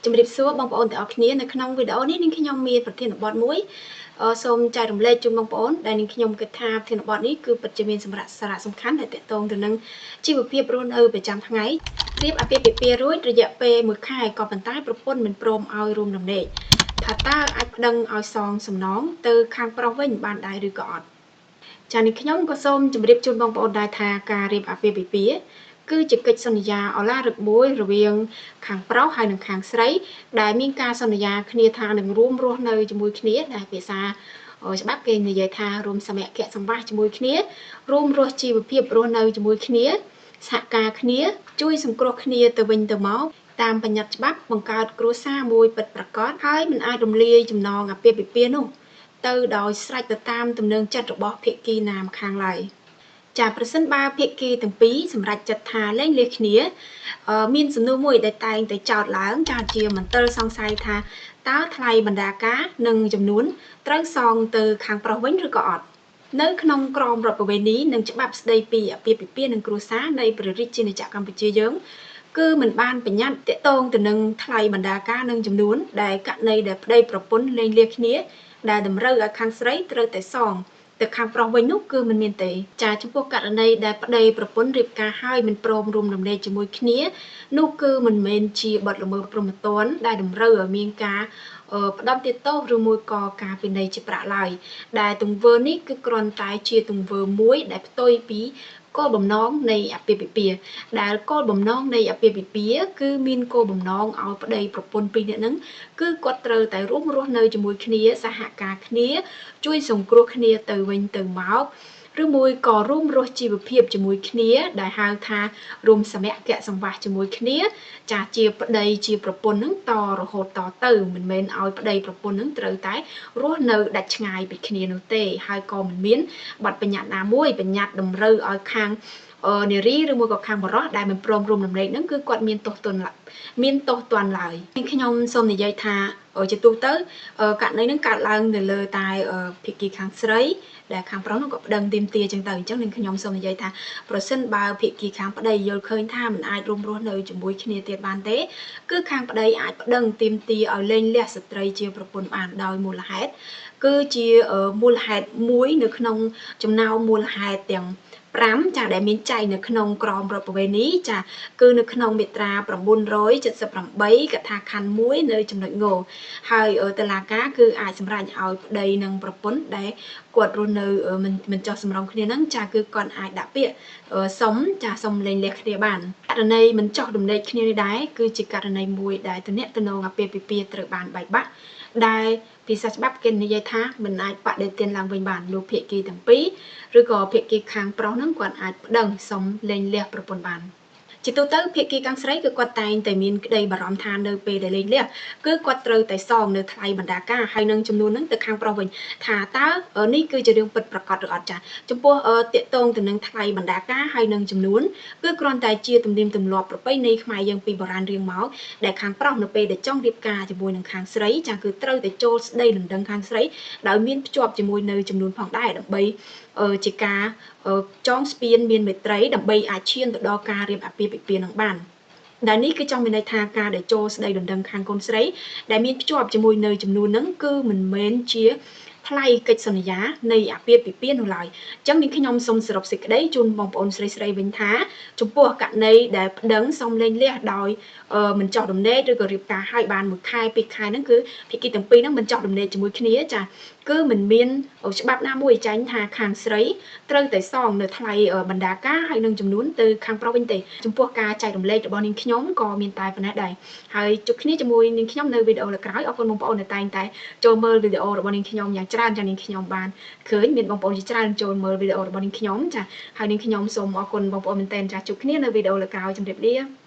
ជំរាបសួរបងប្អូនទាំងអស់គ្នានៅក្នុងវីដេអូនេះនាងខ្ញុំមានប្រធានបទមួយសូមចែករំលែកជូនបងប្អូនដែលនាងខ្ញុំគិតថាប្រធានបទនេះគឺពិតជាមានសារៈសំខាន់ដែលទាក់ទងទៅនឹងជីវភាពរស់នៅប្រចាំថ្ងៃរៀបអាពាហ៍ពិពាហ៍រួចរយៈពេល1ខែក៏ប៉ុន្តែប្រពន្ធមិនព្រមឲ្យរួមដំណេកថាតើអាចប្តឹងឲ្យសងសំណងទៅខាងប្រុសវិញបានដែរឬក៏អត់ចា៎នាងខ្ញុំក៏សូមជម្រាបជូនបងប្អូនដែរថាការរៀបអាពាហ៍ពិពាហ៍គឺជាកិច្ចសន្យាឱឡារិកមួយរវាងខាងប្រុសហើយនិងខាងស្រីដែលមានការសន្យាគ្នាថានឹងរួមរស់នៅជាមួយគ្នាដែលភាសាច្បាប់គេនិយាយថារួមសមគ្គសង្វាសជាមួយគ្នារួមរស់ជីវភាពរស់នៅជាមួយគ្នាសហការគ្នាជួយសង្គ្រោះគ្នាទៅវិញទៅមកតាមបញ្ញត្តិច្បាប់បង្កើតគ្រួសារមួយពិតប្រាកដហើយមិនអាចរំលាយចំណងអាពាហ៍ពិពាហ៍នោះទៅដោយស្រេចទៅតាមទំនឹងចិត្តរបស់ភាគីណាម្ខាងឡើយចាប្រសិនបើភាគីទាំងពីរសម្រេចចិត្តថាលែងលះគ្នាមានសំណួរមួយដែលតែងតែចោទឡើងចាជាមន្ទិលសង្ស័យថាតើថ្លៃបណ្ដាការនិងចំនួនត្រូវសងទៅខាងប្រុសវិញឬក៏អត់នៅក្នុងក្រមរដ្ឋប្រវេណីនិងច្បាប់ស្ដីពីអាពាហ៍ពិពាហ៍និងគ្រួសារនៃព្រះរាជាណាចក្រកម្ពុជាយើងគឺមិនបានបញ្ញត្តិទាក់ទងទៅនឹងថ្លៃបណ្ដាការនិងចំនួនដែលករណីដែលប្តីប្រពន្ធលែងលះគ្នាដែលតម្រូវឲ្យខាងស្រីត្រូវតែសងទៅខាងប្រុសវិញនោះគឺមិនមានទេចាចំពោះករណីដែលប្តីប្រពន្ធរៀបការហើយមិនព្រមរួមដំណេកជាមួយគ្នានោះគឺមិនមែនជាបទល្មើសព្រហ្មទណ្ឌដែលតម្រូវឲ្យមានការផ្ដន្ទាទោសឬមួយក៏ការពិន័យជាប្រាក់ឡើយដែលទង្វើនេះគឺគ្រាន់តែជាទង្វើមួយដែលផ្ទុយពីគោលបំណងនៃអាពាហ៍ពិពាហ៍ដែលគោលបំណងនៃអាពាហ៍ពិពាហ៍គឺមានគោលបំណងឲ្យប្តីប្រពន្ធពីរនាក់ហ្នឹងគឺគាត់ត្រូវតែរួមរស់នៅជាមួយគ្នាសហការគ្នាជួយសង្គ្រោះគ្នាទៅវិញទៅមកឬមួយក៏រួមរស់ជីវភាពជាមួយគ្នាដែលហៅថារួមសមគ្គសង្វាសជាមួយគ្នាចាជាប្តីជាប្រពន្ធនឹងតរហូតតទៅមិនមែនឲ្យប្តីប្រពន្ធនឹងត្រូវតែរស់នៅដាច់ឆ្ងាយពីគ្នានោះទេហើយក៏មិនមានបទបញ្ញត្តិណាមួយបញ្ញត្តិតម្រូវឲ្យខាងនារីឬមួយក៏ខាងបរិសុទ្ធដែលមិនព្រមរួមដំណេកហ្នឹងគឺគាត់មានទោសទណ្ឌឡើយខ្ញុំសូមនិយាយថាជាទូទៅករណីហ្នឹងកើតឡើងនៅលើតែភាគីខាងស្រីដែលខាងប្រុសនោះក៏ប្តឹងទាមទារចឹងទៅអញ្ចឹងនឹងខ្ញុំសូមនិយាយថាប្រសិនបើភាគីខាងប្តីយល់ឃើញថាមិនអាចរួមរស់នៅជាមួយគ្នាទៀតបានទេគឺខាងប្តីអាចប្តឹងទាមទារឲ្យលែងលះស្ត្រីជាប្រពន្ធបានដោយមូលហេតុគឺជាមូលហេតុមួយនៅក្នុងចំណោមមូលហេតុទាំង5ចាដែលមានចែងនៅក្នុងក្រមរដ្ឋប្រវេណីចាគឺនៅក្នុងមាត្រា978កថាខណ្ឌ1នៅចំណុចងហើយតុលាការគឺអាចសម្រេចឲ្យប្តីនិងប្រពន្ធដែលគាត់រស់នៅមិនចោះសម្រុងគ្នាហ្នឹងចាគឺគាត់អាចដាក់ពាក្យសុំលែងលះគ្នាបានករណីមិនចោះដំណេកគ្នានេះដែរគឺជាករណីមួយដែលទំនាក់ទំនងអាពាហ៍ពិពាហ៍ត្រូវបានបែកបាក់ដែលភាសាច្បាប់គេនិយាយថាមិនអាចបដិទានឡើងវិញបានលោកភាគីទាំងពីរឬក៏ភាគីខាងប្រុសហ្នឹងគាត់អាចប្តឹងសុំលែងលះប្រពន្ធបានជាទូទៅភាគីខាងស្រីគឺគាត់តែងតែមានក្តីបារម្ភថានៅពេលដែលលែងលះគឺគាត់ត្រូវតែសងនៅថ្លៃបណ្ដាការហើយនឹងចំនួនហ្នឹងទៅខាងប្រុសវិញថាតើនេះគឺជារឿងពិតប្រាកដឬអត់ចាចំពោះតាកតងទៅនឹងថ្លៃបណ្ដាការហើយនឹងចំនួនគឺគ្រាន់តែជាទំនៀមទម្លាប់ប្រពៃណីខ្មែរយើងពីបុរាណរៀងមកដែលខាងប្រុសនៅពេលដែលចង់រៀបការជាមួយនឹងខាងស្រីចាគឺត្រូវតែចូលស្ដីដណ្ដឹងខាងស្រីដោយមានភ្ជាប់ជាមួយនៅចំនួនផងដែរដើម្បីជាការចងស្ពានមានមេត្រីដើម្បីអាចឈានទៅដល់ការរៀបអាពាហ៍ពិពាហ៍នឹងបានដែលនេះគឺចង់មានន័យថាការដែលចូលស្ដីដណ្ដឹងខាងកូនស្រីដែលមានភ្ជាប់ជាមួយនៅចំនួនហ្នឹងគឺមិនមែនជាថ្លៃកិច្ចសន្យានៃអាពាហ៍ពិពាហ៍នោះឡើយអញ្ចឹងនាងខ្ញុំសូមសរុបសេចក្តីជូនបងប្អូនស្រីវិញថាចំពោះករណីដែលប្តឹងសុំលែងលះដោយមិនចោះដំណេកឬក៏រៀបការឲ្យបាន1ខែ2ខែហ្នឹងគឺភាគីទាំងពីរហ្នឹងមិនចោះដំណេកជាមួយគ្នាចាគឺមិនមានច្បាប់ណាមួយចែងថាខាងស្រីត្រូវតែសងនៅថ្លៃបណ្ដាការហើយនឹងចំនួនទៅខាងប្រុសវិញទេចំពោះការចែករំលែករបស់នាងខ្ញុំក៏មានតែប៉ុណ្ណេះដែរហើយជួបគ្នាជាមួយនាងខ្ញុំនៅវីដេអូក្រោយអរគុណបងប្អូនដែលតែងតែចូលមើលវីដេអូរបស់នាងខ្ញុំយ៉ាងច្រើនចានាងខ្ញុំបានឃើញមានបងប្អូនជាច្រើនចូលមើលវីដេអូរបស់នាងខ្ញុំចាហើយនាងខ្ញុំសូមអរគុណបងប្អូនមែនទែនចាជួបគ្នានៅវីដេអូក្រោយជម្រាបលា